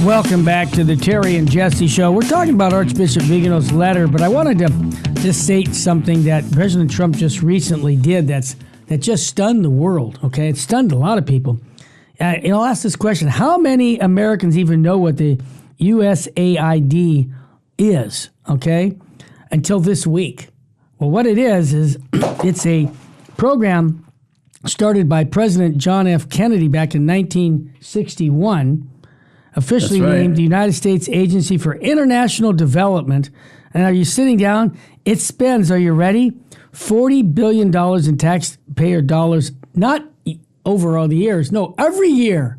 Welcome back to the Terry and Jesse Show. We're talking about Archbishop Vigano's letter, but I wanted to just state something that President Trump just recently did that just stunned the world, okay? It stunned a lot of people. I'll ask this question. How many Americans even know what the USAID is, okay, until this week? Well, what it is it's a program started by President John F. Kennedy back in 1961, officially named the United States Agency for International Development. And are you sitting down? It spends, are you ready? $40 billion in taxpayer dollars, not over all the years, no, every year.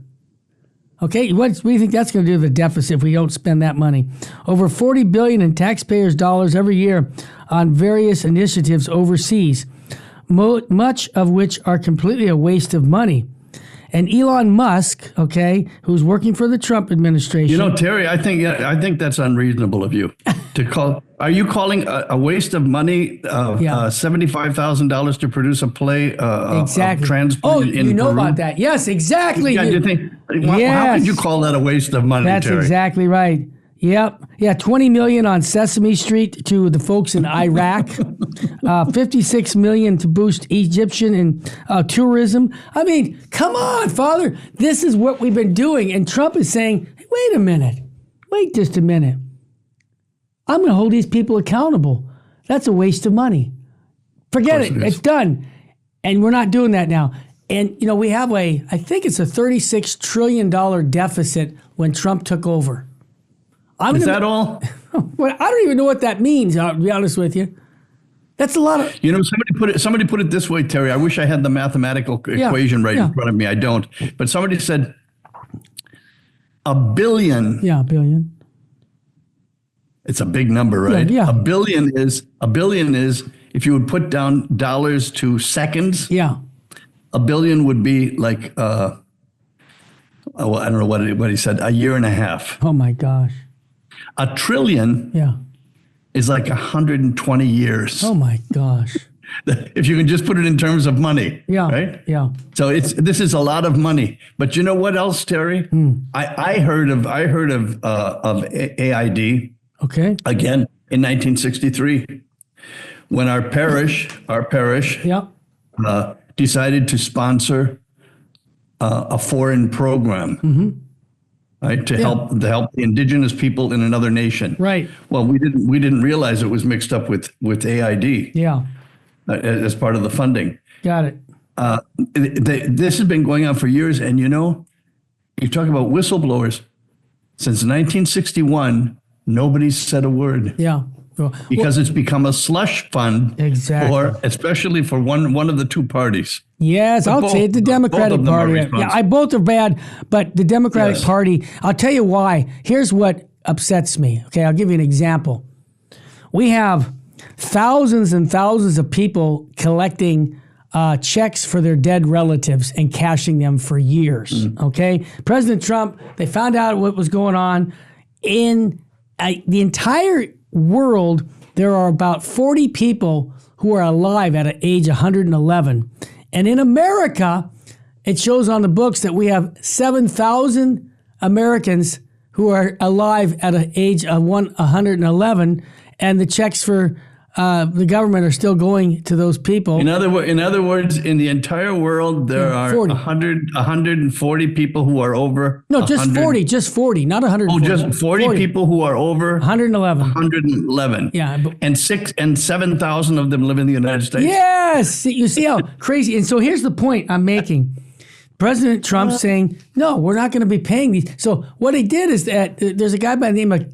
Okay, what do you think that's going to do to the deficit if we don't spend that money? Over $40 billion in taxpayers' dollars every year on various initiatives overseas, much of which are completely a waste of money. And Elon Musk, okay, who's working for the Trump administration. You know, Terry, I think that's unreasonable of you to call. Are you calling a waste of money $75,000 to produce a play? Exactly. In you know Peru? about that? Yes, exactly. Yeah, you think? How could you call that a waste of money, That's Terry? exactly right. Yep. Yeah, $20 million on Sesame Street to the folks in Iraq. $56 million to boost Egyptian and tourism. I mean, come on, Father. This is what we've been doing. And Trump is saying, hey, wait a minute. Wait just a minute. I'm going to hold these people accountable. That's a waste of money. Forget it. It's done. And we're not doing that now. And, you know, we have I think it's a $36 trillion deficit when Trump took over. Is that all? Well, I don't even know what that means, to be honest with you. That's a lot of... You know, somebody put it this way, Terry. I wish I had the mathematical equation in front of me. I don't. But somebody said $1 billion. Yeah, $1 billion. It's a big number, right? Yeah. $1 billion is if you would put down dollars to seconds. Yeah. $1 billion would be like I don't know what he said, a year and a half. Oh my gosh. $1 trillion is like 120 years. Oh my gosh. If you can just put it in terms of money. Yeah. Right? Yeah. So this is a lot of money. But you know what else, Terry? I heard of AID. Okay. Again in 1963, when our parish decided to sponsor a foreign program, right, to help the indigenous people in another nation. Right. Well, we didn't realize it was mixed up with AID. Yeah. As part of the funding. Got it. This has been going on for years, and you know, you talk about whistleblowers. Since 1961, nobody's said a word. Yeah. Because it's become a slush fund, especially for one of the two parties. Yes, I'll say it, the Democratic Party. Yeah, both are bad, but the Democratic Party, I'll tell you why. Here's what upsets me. Okay, I'll give you an example. We have thousands and thousands of people collecting checks for their dead relatives and cashing them for years. Okay, President Trump, they found out what was going on in the entire world. There are about 40 people who are alive at age 111. And in America, it shows on the books that we have 7,000 Americans who are alive at an age of 111, and the checks for the government are still going to those people. In other words, in the entire world, there are 140 people who are over. No, just 40, not 140. Oh, just 40 people who are over 111. 111. Yeah, and 7,000 of them live in the United States. Yes, you see how crazy. And so here's the point I'm making. President Trump saying, no, we're not going to be paying these. So what he did is that there's a guy by the name of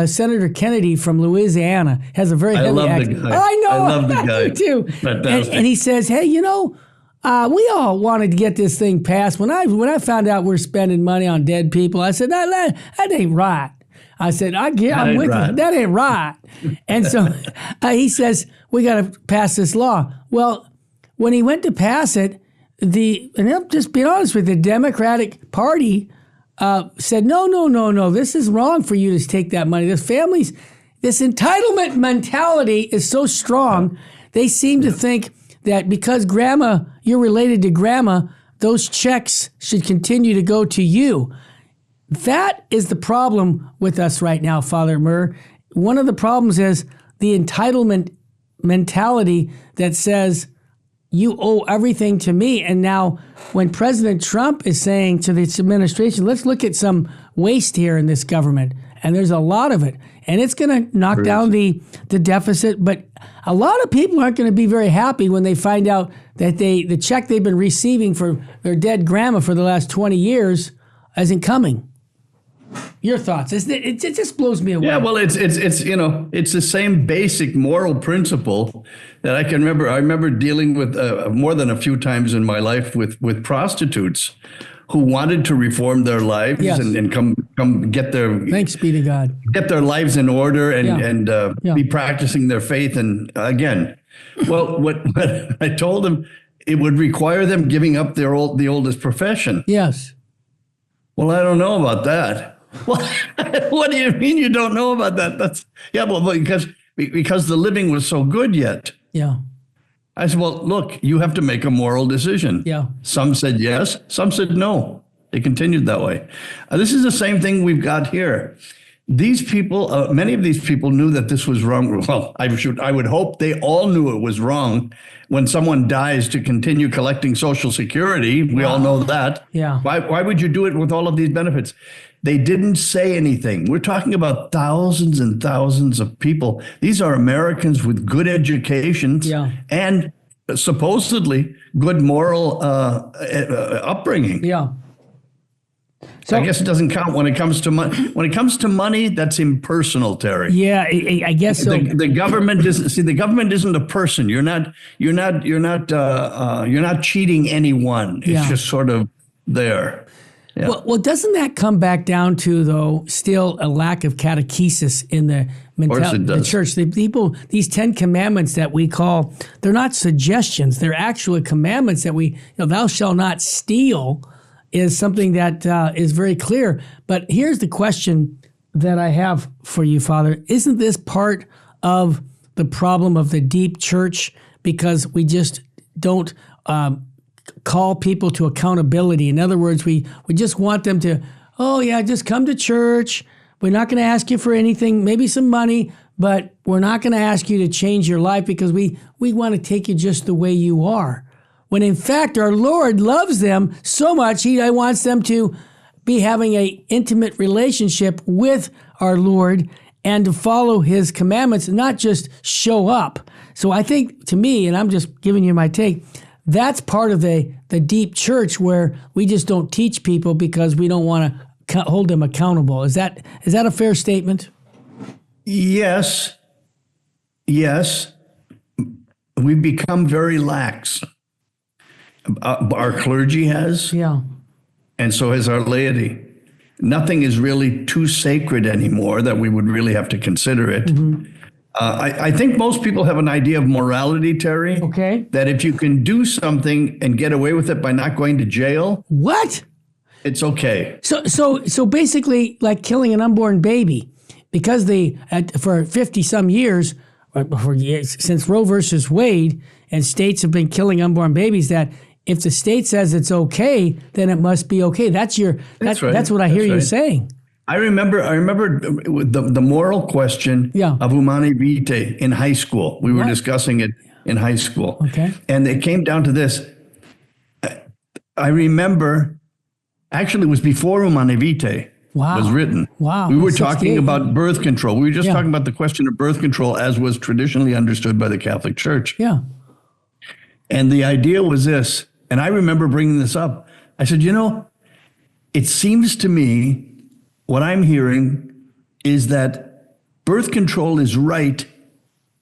Senator Kennedy from Louisiana, has a very heavy accent. I know. I love the guy. Me too. And he says, hey, you know, we all wanted to get this thing passed. When I found out we're spending money on dead people, I said, that ain't right. I said, I'm with you. That ain't right. And so he says, we got to pass this law. Well, when he went to pass it, and I'll just be honest with you, the Democratic Party said, no, this is wrong for you to take that money. This entitlement mentality is so strong, they seem to think that because you're related to grandma, those checks should continue to go to you. that is the problem with us right now, Father Murr. One of the problems is the entitlement mentality that says you owe everything to me. And now when President Trump is saying to this administration, let's look at some waste here in this government, and there's a lot of it, and it's going to knock down the deficit. But a lot of people aren't going to be very happy when they find out that the check they've been receiving for their dead grandma for the last 20 years isn't coming. Your thoughts? It just blows me away. Yeah, well, it's it's the same basic moral principle that I can remember. I remember dealing with more than a few times in my life with prostitutes who wanted to reform their lives and come get their thanks be to God, get their lives in order and be practicing their faith. And again, well, what I told them, it would require them giving up the oldest profession. Yes. Well, I don't know about that. What do you mean you don't know about that? Because the living was so good yet. Yeah. I said, well, look, you have to make a moral decision. Yeah. Some said yes, some said no. They continued that way. This is the same thing we've got here. These people, many of these people knew that this was wrong. Well, I would hope they all knew it was wrong. When someone dies to continue collecting Social Security, we all know that. Yeah. Why would you do it with all of these benefits? They didn't say anything. We're talking about thousands and thousands of people. These are Americans with good educations and supposedly good moral upbringing. Yeah. So I guess it doesn't count when it comes to money. When it comes to money, that's impersonal, Terry. Yeah, I guess so. The government isn't. See, the government isn't a person. You're not cheating anyone. It's just sort of there. Yeah. Well, doesn't that come back down to, though, still a lack of catechesis in the mentality of the church? The people, these 10 commandments that we call, they're not suggestions. They're actually commandments that thou shalt not steal is something that is very clear. But here's the question that I have for you, Father. Isn't this part of the problem of the deep church? Because we just don't call people to accountability. In other words, we just want them to, just come to church. We're not going to ask you for anything, maybe some money, but we're not going to ask you to change your life because we want to take you just the way you are. When in fact, our Lord loves them so much, He wants them to be having an intimate relationship with our Lord and to follow His commandments, not just show up. So I think, to me, and I'm just giving you my take, that's part of the deep church where we just don't teach people because we don't want to hold them accountable. Is that a fair statement? Yes. We've become very lax. Our clergy has. Yeah. And so has our laity. Nothing is really too sacred anymore that we would really have to consider it. Mm-hmm. I think most people have an idea of morality, Terry. Okay. That if you can do something and get away with it by not going to jail. What? It's okay. So basically, like killing an unborn baby, because for 50 some years, since Roe versus Wade, and states have been killing unborn babies, that if the state says it's okay, then it must be okay. That's right. That's what I hear you saying. I remember the moral question of humani vitae in high school. We were discussing it in high school. Okay. And it came down to this. I remember, actually it was before humani vitae was written. Wow. We were talking about birth control. We were just talking about the question of birth control as was traditionally understood by the Catholic Church. Yeah. And the idea was this, and I remember bringing this up. I said, it seems to me what I'm hearing is that birth control is right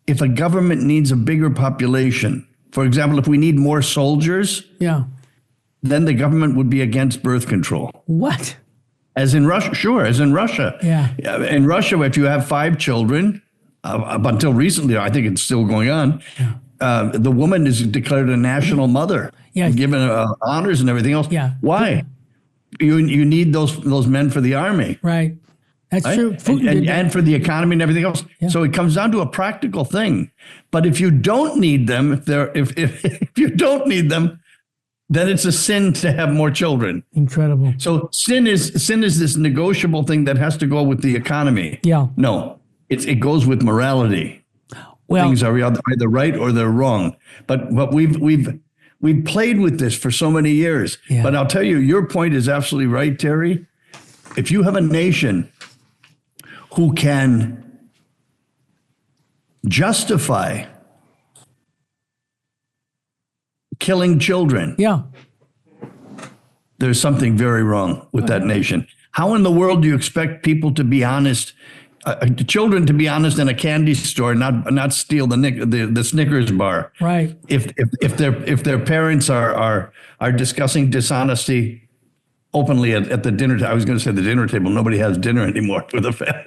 if a government needs a bigger population. For example, if we need more soldiers, then the government would be against birth control. What? As in Russia, sure, as in Russia. Yeah. In Russia, if you have 5 children, up until recently, I think it's still going on, the woman is declared a national mother, given honors and everything else. Yeah. Why? You need those men for the army. Right. That's true. And for the economy and everything else. Yeah. So it comes down to a practical thing. But if you don't need them, if you don't need them, then it's a sin to have more children. Incredible. So sin is this negotiable thing that has to go with the economy. Yeah. No, it goes with morality. Well, Things are either right or they're wrong. But we've played with this for so many years. Yeah. But I'll tell you, your point is absolutely right, Terry. If you have a nation who can justify killing children, yeah. there's something very wrong with that nation. How in the world do you expect people to be honest, children to be honest in a candy store, not steal the Snickers bar? Right. If their parents are discussing dishonesty openly at the dinner. I was going to say the dinner table. Nobody has dinner anymore for the family.